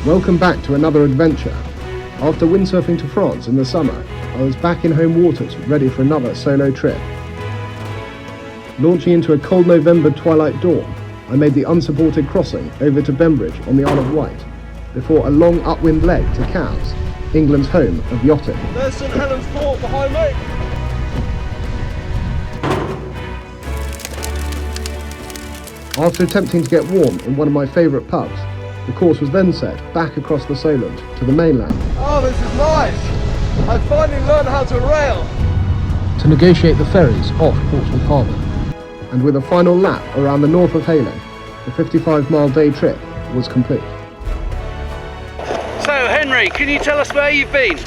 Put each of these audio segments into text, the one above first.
Welcome back to another adventure. After windsurfing to France in the summer, I was back in home waters ready for another solo trip. Launching into a cold November twilight dawn, I made the unsupported crossing over to Bembridge on the Isle of Wight, before a long upwind leg to Cowes, England's home of yachting. There's St Helens Fort behind me. After attempting to get warm in one of my favourite pubs, the course was then set back across the Solent to the mainland. Oh, this is nice! I finally learned how to rail! To negotiate the ferries off Portsmouth Harbour. And with a final lap around the north of Hayling, the 55-mile day trip was complete. So Henry, can you tell us where you've been?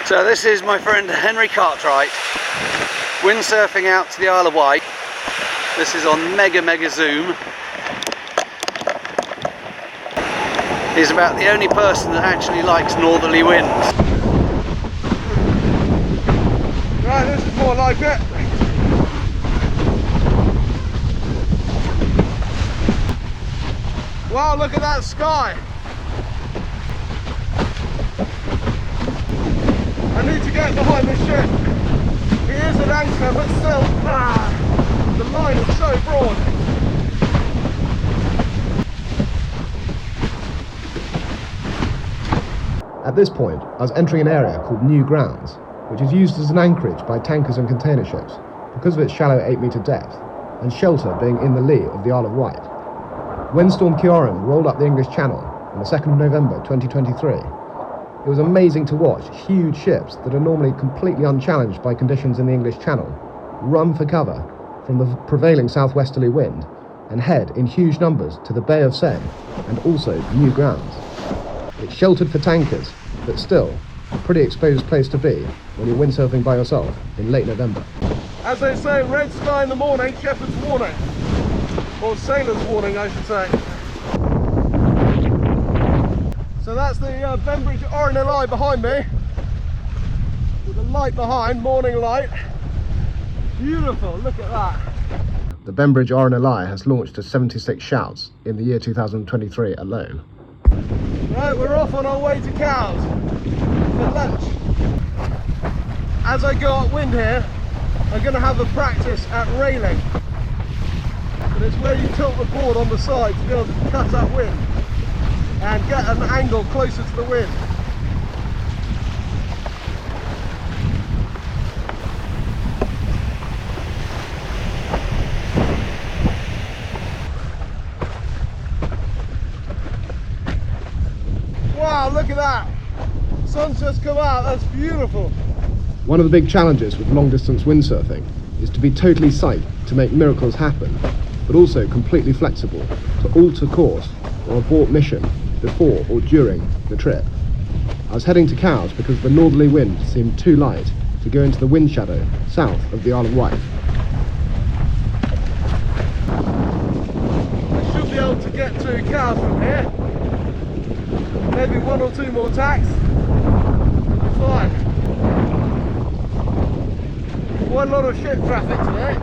So this is my friend Henry Cartwright, windsurfing out to the Isle of Wight. This is on mega zoom. He's about the only person that actually likes northerly winds. Right, this is more like it. Wow, look at that sky. I need to get behind the ship. He is an anchor, but still, the line is so broad. At this point, I was entering an area called New Grounds, which is used as an anchorage by tankers and container ships because of its shallow 8-metre depth and shelter being in the lee of the Isle of Wight. Windstorm Kieran rolled up the English Channel on the 2nd of November 2023. It was amazing to watch huge ships that are normally completely unchallenged by conditions in the English Channel run for cover from the prevailing southwesterly wind and head in huge numbers to the Bay of Seine and also New Grounds. It's sheltered for tankers, but still a pretty exposed place to be when you're windsurfing by yourself in late November. As they say, red sky in the morning, shepherd's warning. Or sailor's warning, I should say. So that's the Bembridge RNLI behind me, with the light behind, morning light. Beautiful, look at that. The Bembridge RNLI has launched to 76 shouts in the year 2023 alone. Right, we're off on our way to Cowes for lunch. As I go upwind here, I'm going to have a practice at railing. But it's where you tilt the board on the side to be able to cut that wind and get an angle closer to the wind. Wow, look at that! Sun's just come out, that's beautiful. One of the big challenges with long distance windsurfing is to be totally psyched to make miracles happen, but also completely flexible to alter course or abort mission before or during the trip. I was heading to Cowes because the northerly wind seemed too light to go into the wind shadow south of the Isle of Wight. I should be able to get to Cowes from here. Maybe 1 or 2 more tacks. Fine. Quite a lot of ship traffic today.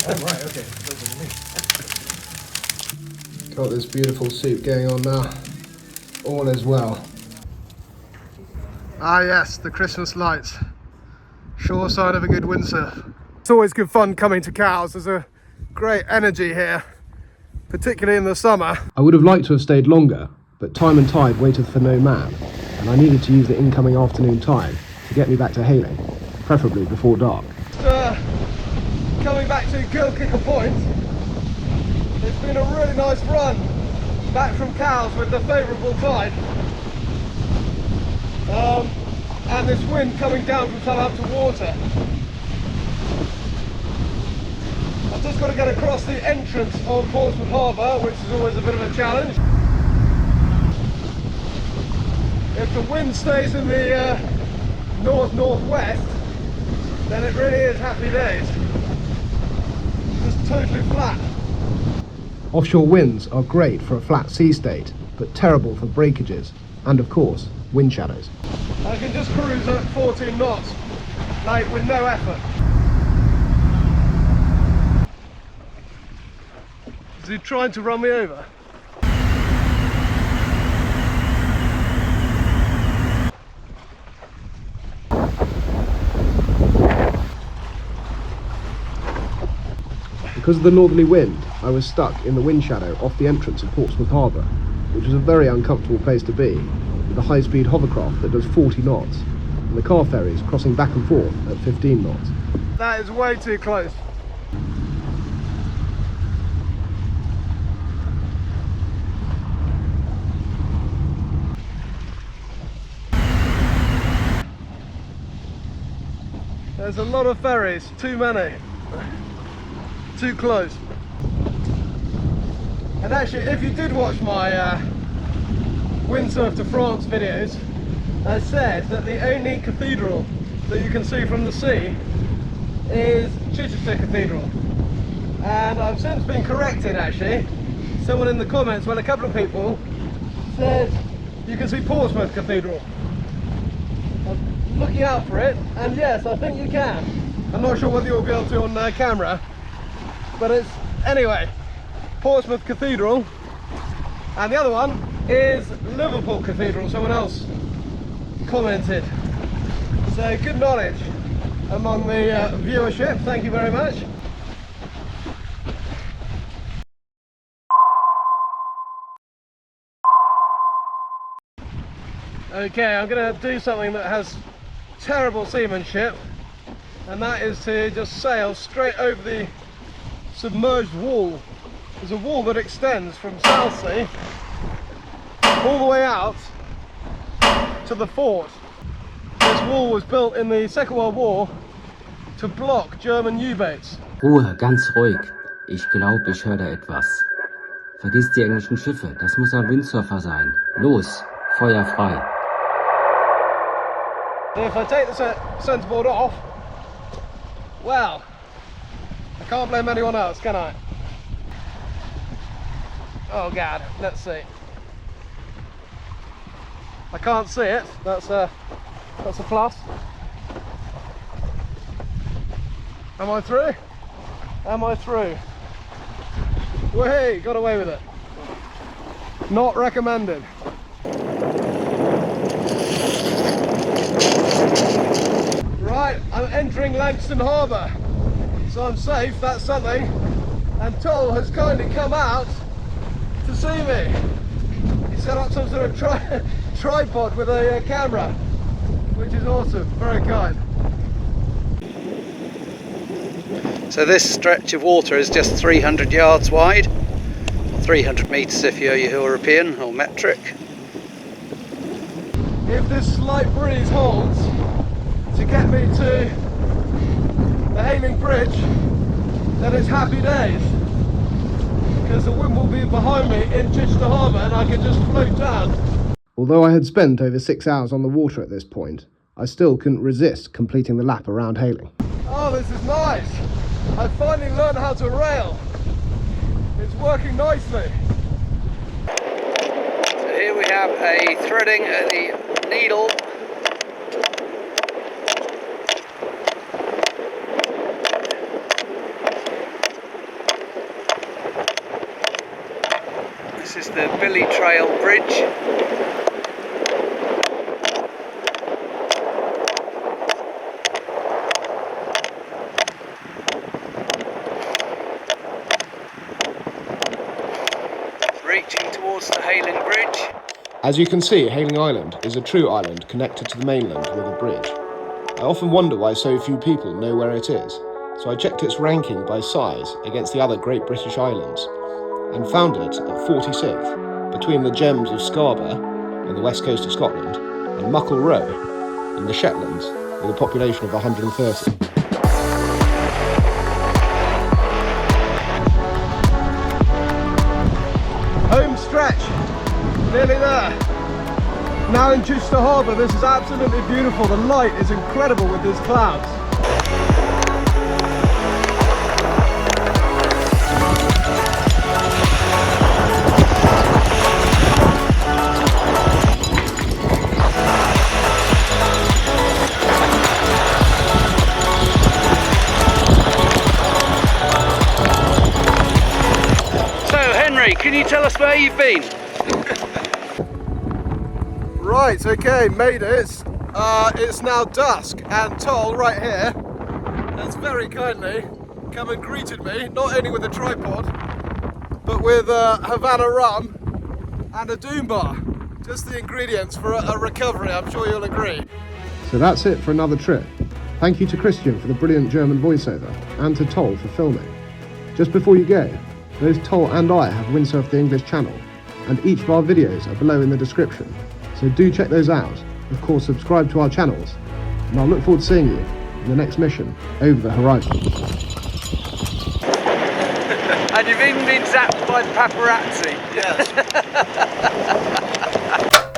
Right, okay. Got this beautiful soup going on now. All is well. Ah yes, the Christmas lights. Sure sign of a good windsurf. It's always good fun coming to Cowes. There's a great energy here, particularly in the summer. I would have liked to have stayed longer, but time and tide waiteth for no man, and I needed to use the incoming afternoon tide to get me back to Hayling, preferably before dark. Coming back to Kill-Kicker Point, it's been a really nice run back from Cowes with the favourable tide. And this wind coming down from Southampton Water. I've just got to get across the entrance of Portsmouth Harbour, which is always a bit of a challenge. If the wind stays in the north-northwest, then it really is happy days. Just totally flat. Offshore winds are great for a flat sea state, but terrible for breakages and, of course, wind shadows. I can just cruise at 14 knots, like with no effort. Is he trying to run me over? Because of the northerly wind, I was stuck in the wind shadow off the entrance of Portsmouth Harbour, which was a very uncomfortable place to be, with a high-speed hovercraft that does 40 knots, and the car ferries crossing back and forth at 15 knots. That is way too close. There's a lot of ferries, too many. Too close. And actually, if you did watch my Windsurf to France videos, I said that the only cathedral that you can see from the sea is Chichester Cathedral. And I've since been corrected actually. Someone in the comments, well, a couple of people said you can see Portsmouth Cathedral. I'm looking out for it, and yes, I think you can. I'm not sure whether you'll be able to on camera, but it's, anyway, Portsmouth Cathedral, and the other one is Liverpool Cathedral. Someone else commented. So good knowledge among the viewership, thank you very much. Okay, I'm going to do something that has terrible seamanship, and that is to just sail straight over the submerged wall. There's a wall that extends from Southsea all the way out to the fort. This wall was built in the Second World War to block German U-boats. Ruhe, ganz ruhig. Ich glaube, ich höre da etwas. Vergiss die englischen Schiffe, das muss ein Windsurfer sein. Los, Feuer frei. If I take the centreboard off, well, I can't blame anyone else, can I? Oh God, let's see. I can't see it. That's a plus. Am I through? Am I through? Whee! Got away with it. Not recommended. Right, I'm entering Langston Harbour, so I'm safe, that's something. And Toll has kindly come out to see me. He set up some sort of tripod with a camera, which is awesome, very kind. So this stretch of water is just 300 yards wide, 300 metres if you're European or metric. If this slight breeze holds to get me to the Hayling Bridge, then it's happy days, because the wind will be behind me in Chichester Harbour and I can just float down. Although I had spent over 6 hours on the water at this point, I still couldn't resist completing the lap around Hayling. Oh, this is nice. I finally learned how to rail. It's working nicely. So here we have a threading at the needle. This is the Billy Trail Bridge. As you can see, Hayling Island is a true island connected to the mainland with a bridge. I often wonder why so few people know where it is, so I checked its ranking by size against the other Great British Islands, and found it at 46th, between the gems of Scarborough in the west coast of Scotland and Muckle Row in the Shetlands, with a population of 130. Home stretch, nearly there. Now in Chester Harbour, this is absolutely beautiful. The light is incredible with these clouds. Can you tell us where you've been? Right, okay, made it. It's now dusk, and Tol, right here, has very kindly come and greeted me, not only with a tripod, but with Havana rum and a Doom bar. Just the ingredients for a recovery, I'm sure you'll agree. So that's it for another trip. Thank you to Christian for the brilliant German voiceover, and to Tol for filming. Just before you go, both Tol and I have Windsurf the English channel, and each of our videos are below in the description, so do check those out. Of course, subscribe to our channels, and I'll look forward to seeing you in the next mission over the horizon. And you've even been zapped by the paparazzi. Yes.